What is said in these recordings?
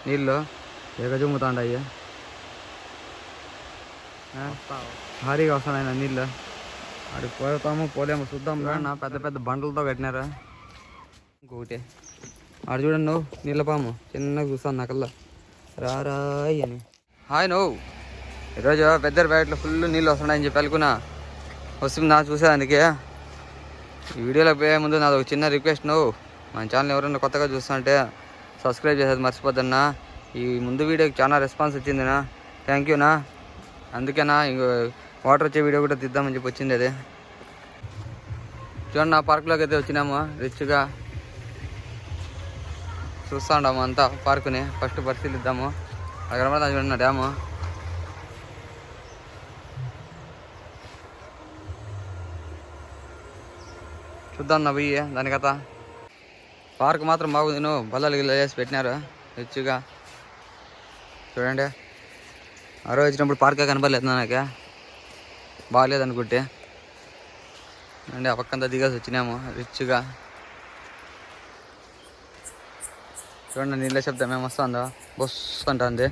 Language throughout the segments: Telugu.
నీళ్ళు ఎగజుమ్ముతాండాయి. భారీగా వస్తున్నాయి నీళ్ళు. అడికి పోతాము పోలేము చూద్దాం. నా పెద్ద పెద్ద బండలతో కట్టినారా. ఇంకొకటి ఆడ చూడండి నువ్వు నీళ్ళ పాము చిన్నగా చూస్తాను నాకల్లా రారాయి అని. హాయ్ నువ్వు ఈరోజు పెద్దపేటలో ఫుల్ నీళ్ళు వస్తున్నాయని చెప్పి అనుకున్నా. వస్తుంది నా చూసేదానికి. ఈ వీడియోలో పోయే ముందు నాది ఒక చిన్న రిక్వెస్ట్. నువ్వు మన ఛానల్ ఎవరైనా కొత్తగా చూస్తుంటే సబ్స్క్రైబ్ చేసేది మర్చిపోద్దన్నా. ఈ ముందు వీడియోకి చాలా రెస్పాన్స్ వచ్చిందినా, థ్యాంక్ యూనా. అందుకేనా ఇంకో వాటర్ వచ్చే వీడియో కూడా తీద్దామని చెప్పి వచ్చింది. అది చూడండి, నా పార్కులోకి అయితే వచ్చినాము. రిచ్గా చూస్తూ ఉన్నాము అంతా పార్కుని. ఫస్ట్ పరిశీలిద్దాము. అక్కడ చూడండి డ్యాము. చూద్దాం నా పోయి దాని కథ. పార్క్ మాత్రం బాగుంది. నువ్వు బల్లలు గిల్ల వేసి పెట్టినారు రిచ్గా. చూడండి, ఆ రోజు వచ్చినప్పుడు పార్కే కనపడలేదు నాకే, బాగాలేదు అనుకుంటే. అండి ఆ పక్కంతా దిగాసి వచ్చినాము రిచ్గా. చూడండి నీళ్ళ శబ్దం ఏమి వస్తుందో, బొస్ అంటుంది.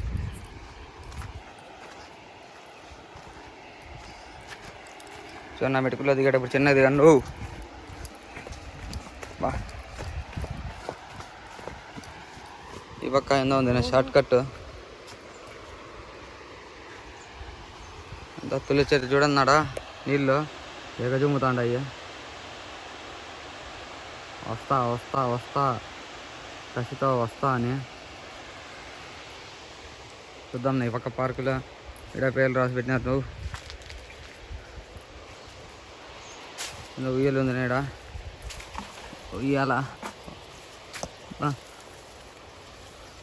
చూడండి నా మెటుకుల్లో దిగేటప్పుడు చిన్నగా దిగండి. బా ఈ పక్క ఏందో ఉంది నా షార్ట్ కట్. అంతా తులి చెట్టు చూడన్నాడా నీళ్ళు ఎగజుమ్ముతాండాయి. వస్తా వస్తా వస్తా కసితో వస్తా అని. చూద్దాం నా ఈ పక్క పార్కులో ఇక్కడ పేర్లు రాసి పెట్టినారు. నువ్వు ఉయ్యలు ఉంది నేడ ఉయ్యాల.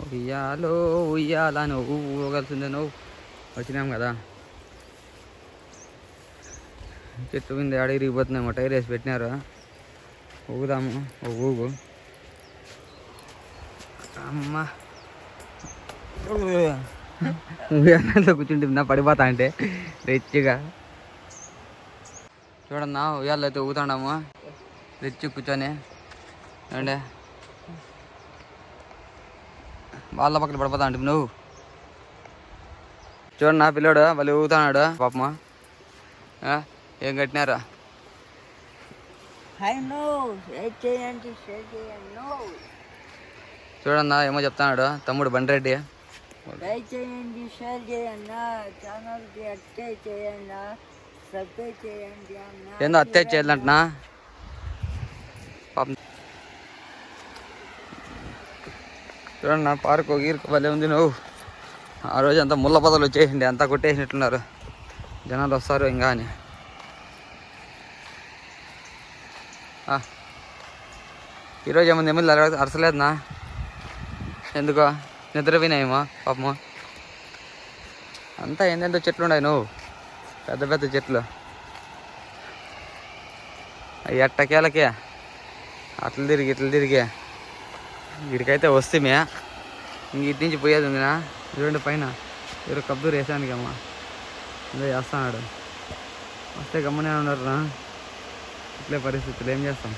ఉయ్యాలో ఉయ్యాల నువ్వు ఊగలిసిందే. నువ్వు వచ్చినాం కదా. చెట్టు మీద ఆడ ఇరిగిపోతున్నాము. టైర్ వేసి పెట్టినారు. ఊగుదాము ఊగు. అమ్మా ఉయ్యాలలో కూర్చుంటే నా పడిపోతా అంటే రిచ్గా. చూడన్నా ఉయ్యాల్లో అయితే ఊగుతాడాము రిచ్ కూర్చొని. అండి వాళ్ళ పక్కన పడిపోతా అంటే నువ్వు చూడండి నా పిల్లోడు వాళ్ళు ఊగుతున్నాడు పాపమా. ఏం కట్టినారా చూడన్నా ఏమో చెప్తున్నాడు తమ్ముడు బండిరెడ్డి. ఏందో అత్యాచ చేయాలంటున్నా పాపం. చూడండి నా పార్కు గీరుకు భలే ఉంది. నువ్వు ఆ రోజు అంతా ముళ్ళ పొదలు వచ్చేసిండి, అంతా కొట్టేసినట్లున్నారు. జనాలు వస్తారు ఇంకా అని. ఈరోజు ఏముంది ఎమ్మెల్యే అరసలేదునా. ఎందుకో నిద్రపోయినాయేమో పాపము. అంతా ఏంటంటే చెట్లు ఉన్నాయి నువ్వు, పెద్ద పెద్ద చెట్లు. అవి ఎట్టకేలకే అట్లా తిరిగి ఇట్లా తిరిగి వీడికైతే వస్తేమే ఇంక ఇటు నుంచి పోయేది ఉందినా. చూడండి పైన ఎవరు కబ్దూరు వేసానికి అమ్మ అదే చేస్తున్నాడు. వస్తే గమ్మనే ఉన్నారునా. ఇట్లే పరిస్థితులు ఏం చేస్తాం.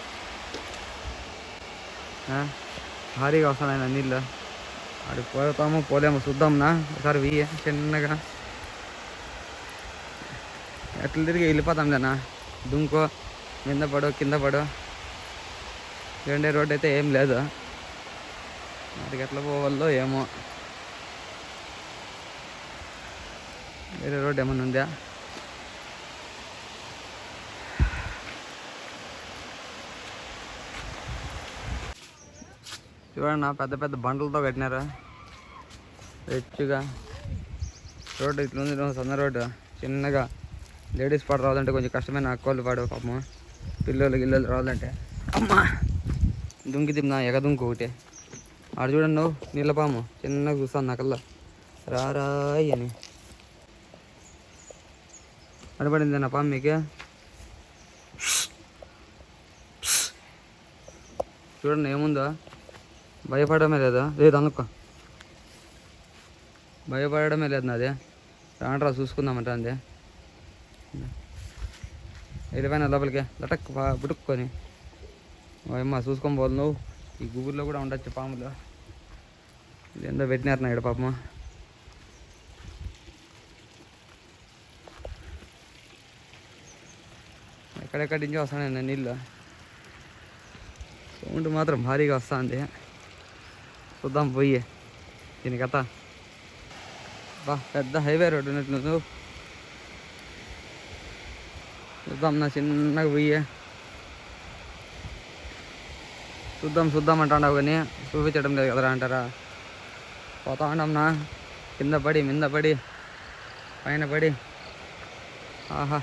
భారీగా వస్తున్నాయి నీళ్ళు. అడికి పోతాము పోలేము చూద్దాంనా. ఒకసారి వెయ్యి చిన్నగా ఎట్లా తిరిగి వెళ్ళిపోతాం లేనా. దుంకో కింద పడు కింద పడు. రెండే రోడ్డు అయితే ఏం లేదు. అడికి ఎట్లా పోవాలో ఏమో. వేరే రోడ్డు ఏమన్నా ఉందా. చూడండి నా పెద్ద పెద్ద బండలతో కట్టినారా రిచ్గా. రోడ్డు ఇట్లా ఉంది సన్న రోడ్డు. చిన్నగా లేడీస్ పాడు రావాలంటే కొంచెం కష్టమైన అక్కోళ్ళు పాడు పాపము. పిల్లలు గిల్లలు రావాలంటే అమ్మా దుంకి తిన్నా ఎగదుంకు ఒకటి. ఆడ చూడండి నువ్వు నీళ్ళ పాము చిన్నగా చూస్తాను నాకల్లా రారాయి అని. అడపడింది నా పాము మీకు. చూడండి ఏముందో, భయపడమే లేదా. లేదు అనుకో భయపడమే లేదు నాది. రాండ్రా చూసుకుందామంట అంది. వెళ్ళిపోయినా లోపలికి లటక్ పుట్టుకొని. అమ్మా చూసుకొని పోదు నువ్వు. ఈ గూగుల్లో కూడా ఉండొచ్చు పాములు. ఇదేందో పెట్టినారు నా ఇక్కడ పాపం. ఎక్కడెక్కడి నుంచి వస్తాను నీళ్ళు. సౌండ్ మాత్రం భారీగా వస్తుంది. చూద్దాం పోయి దీని కథ. బా పెద్ద హైవే రోడ్డు ఉన్నట్టు. చూద్దాం నా చిన్నగా పోయి చూద్దాం అంటాడు కానీ చూపించడం లేదు కదరా అంటారా. పోతా ఉన్నాంనా, కింద పడి మింద పడి పైన పడి. ఆహా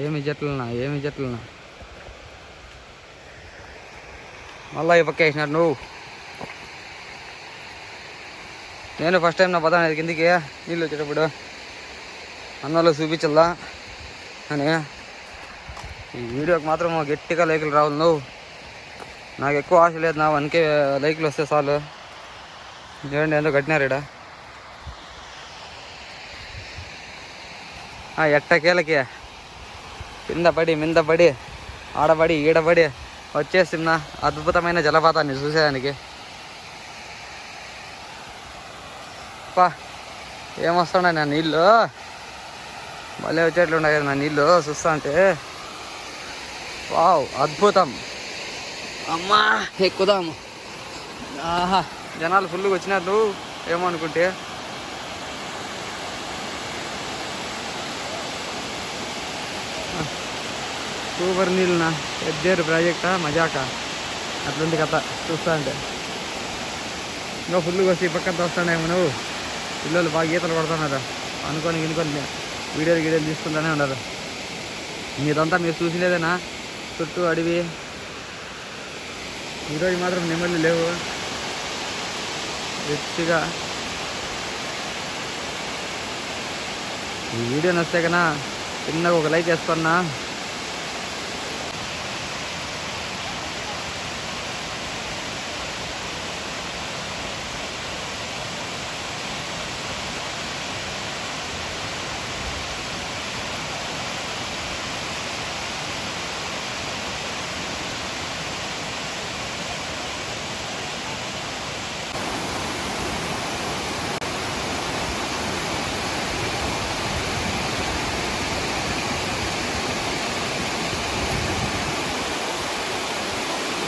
ఏమి జట్లనా మళ్ళీ ఈ పక్క వేసినారు నువ్వు. నేను ఫస్ట్ టైం నా పదాను కిందికి నీళ్ళు వచ్చేటప్పుడు అన్నలో చూపించల్లా అని. ఈ వీడియోకి మాత్రం గట్టిగా లైకులు రావాలి నువ్వు. నాకు ఎక్కువ ఆశ లేదు, నా 1K లైకులు వస్తే చాలు. చూడండి ఎంతో కట్టినారు ఇక్కడ. ఎట్టకేలకి కింద పడి మింద పడి ఆడపడి ఈడపడి వచ్చేస్తున్నా అద్భుతమైన జలపాతాన్ని చూసేదానికి. పా ఏమొస్తున్నా నా నీళ్ళు, భలే వచ్చేట్లు ఉన్నాయి కదా నా నీళ్ళు చూస్తా అంటే. వావ్ అద్భుతం. అమ్మా ఎక్కుదాము. ఆహా జనాలు ఫుల్గా వచ్చినారు ఏమో అనుకుంటే. సూపర్ నీళ్ళునా, ఎద్దేరు ప్రాజెక్టా మజాక అట్లుంది కథ చూస్తా అంటే. ఇంకా ఫుల్గా వచ్చి ఈ పక్కన వస్తాడేమో నువ్వు. పిల్లలు బాగా ఈతలు పడుతున్నారు అనుకొని వీడియోలు తీసుకుంటూనే ఉన్నారు. మీదంతా మీరు చూసిలేదేనా చుట్టూ అడవి. ఈరోజు మాత్రం నెమ్మది లేవు గట్టిగా. ఈ వీడియో నచ్చితే కన్నా చిన్నగా ఒక లైక్ వేసుకున్నా.